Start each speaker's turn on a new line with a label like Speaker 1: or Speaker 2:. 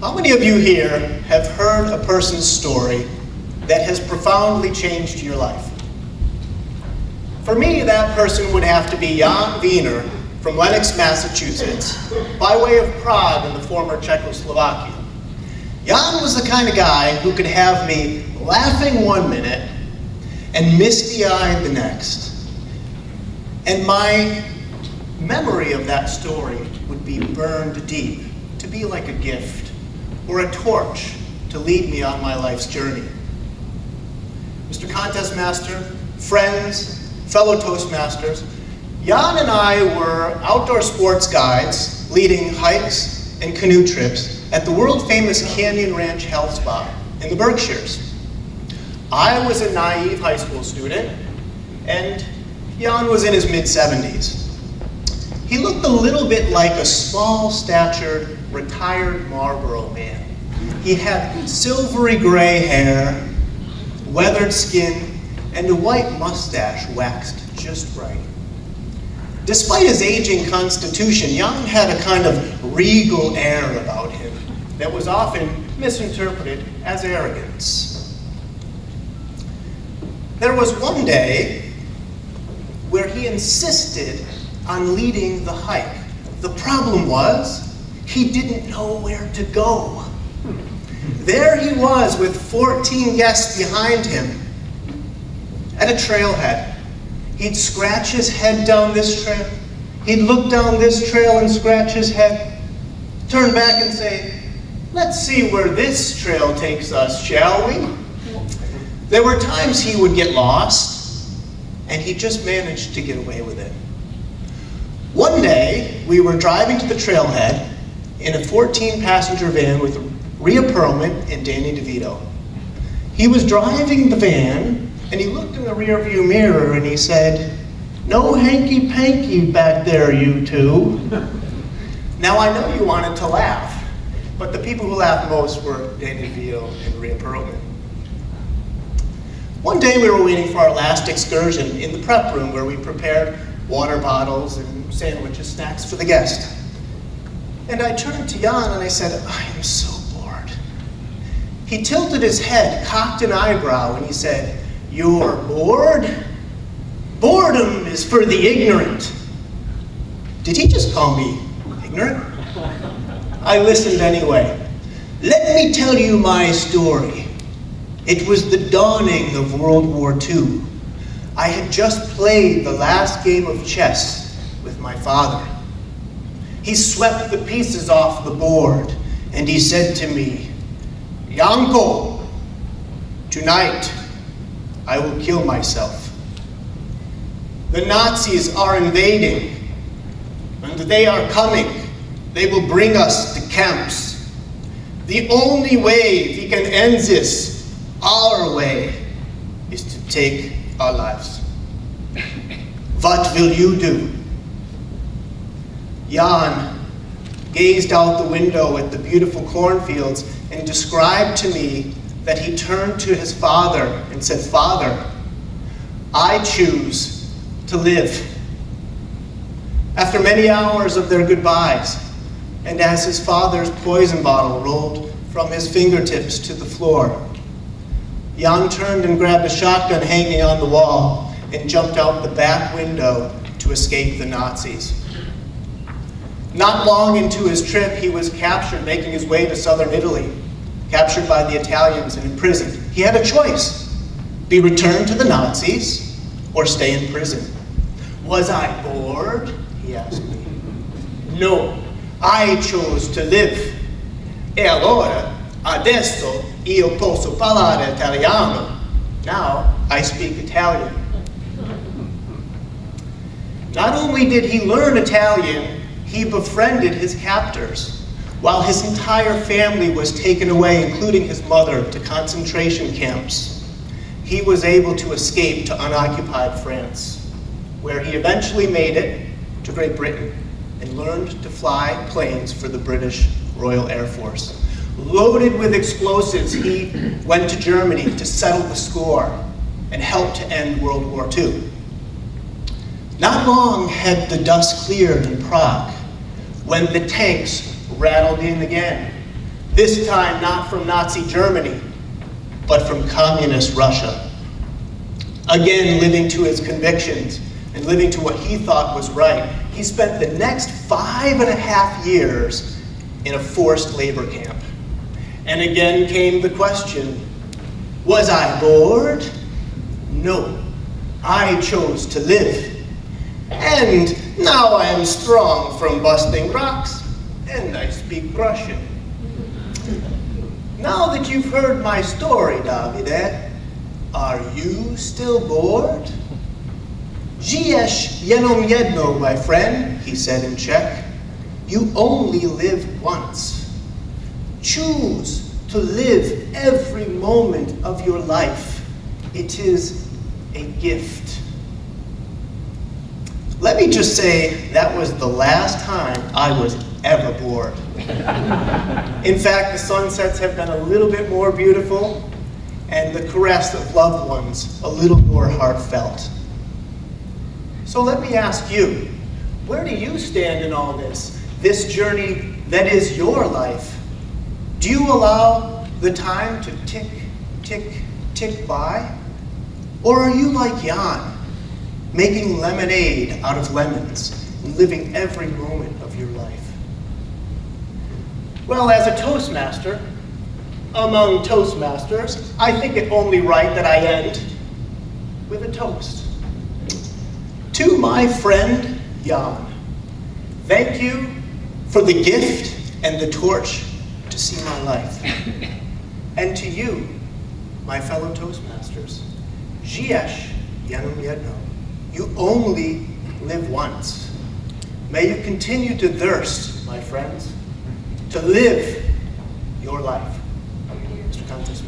Speaker 1: How many of you here have heard a person's story that has profoundly changed your life? For me, that person would have to be Jan Wiener from Lenox, Massachusetts, by way of Prague in the former Czechoslovakia. Jan was the kind of guy who could have me laughing one minute and misty-eyed the next. And my memory of that story would be burned deep, to be like a gift or a torch to lead me on my life's journey. Mr. Contest Master, friends, fellow Toastmasters, Jan and I were outdoor sports guides leading hikes and canoe trips at the world-famous Canyon Ranch Health Spa in the Berkshires. I was a naive high school student, and Jan was in his mid-70s. He looked a little bit like a small-statured, retired Marlboro man. He had silvery gray hair, weathered skin, and a white mustache waxed just right. Despite his aging constitution, Jan had a kind of regal air about him that was often misinterpreted as arrogance. There was one day where he insisted on leading the hike. The problem was, he didn't know where to go. There he was with 14 guests behind him at a trailhead. He'd scratch his head down this trail. He'd look down this trail and scratch his head, turn back and say, "Let's see where this trail takes us, shall we?" There were times he would get lost, and he just managed to get away with it. One day, we were driving to the trailhead in a 14-passenger van with Rhea Perlman and Danny DeVito. He was driving the van, and he looked in the rearview mirror and he said, "No hanky-panky back there, you two." Now, I know you wanted to laugh, but the people who laughed most were Danny DeVito and Rhea Perlman. One day we were waiting for our last excursion in the prep room where we prepared water bottles and sandwiches, snacks for the guest. And I turned to Jan and I said, "I am so bored." He tilted his head, cocked an eyebrow, and he said, "You're bored? Boredom is for the ignorant." Did he just call me ignorant? I listened anyway. "Let me tell you my story. It was the dawning of World War II. I had just played the last game of chess with my father. He swept the pieces off the board and he said to me, 'Janko, tonight I will kill myself. The Nazis are invading and they are coming. They will bring us to camps. The only way we can end this, our way, is to take our lives. What will you do?' Jan gazed out the window at the beautiful cornfields and described to me that he turned to his father and said, 'Father, I choose to live.' After many hours of their goodbyes, and as his father's poison bottle rolled from his fingertips to the floor, Jan turned and grabbed a shotgun hanging on the wall and jumped out the back window to escape the Nazis. Not long into his trip, he was captured making his way to southern Italy, captured by the Italians and imprisoned. He had a choice: be returned to the Nazis or stay in prison. Was I bored? He asked me. No, I chose to live. E allora, adesso io posso parlare italiano. Now I speak Italian. Not only did he learn Italian, he befriended his captors. While his entire family was taken away, including his mother, to concentration camps, he was able to escape to unoccupied France, where he eventually made it to Great Britain and learned to fly planes for the British Royal Air Force. Loaded with explosives, he went to Germany to settle the score and help to end World War II. Not long had the dust cleared in Prague when the tanks rattled in again. This time not from Nazi Germany, but from communist Russia. Again, living to his convictions and living to what he thought was right, he spent the next 5.5 years in a forced labor camp. And again came the question, was I bored? No, I chose to live. And now I am strong from busting rocks, and I speak Russian. Now that you've heard my story, Davide, are you still bored? Żyjesz jedną jedno, my friend, he said in Czech. You only live once. Choose to live every moment of your life. It is a gift. Let me just say that was the last time I was ever bored. In fact, the sunsets have been a little bit more beautiful and the caress of loved ones a little more heartfelt. So let me ask you, where do you stand in all this journey that is your life? Do you allow the time to tick, tick, tick by? Or are you like Jan, making lemonade out of lemons and living every moment of your life? Well, as a Toastmaster, among Toastmasters, I think it only right that I end with a toast. To my friend, Jan, thank you for the gift and the torch to see my life. And to you, my fellow Toastmasters, żyjesz jedną jedno. You only live once. May you continue to thirst, my friends, to live your life. Mr. Contest.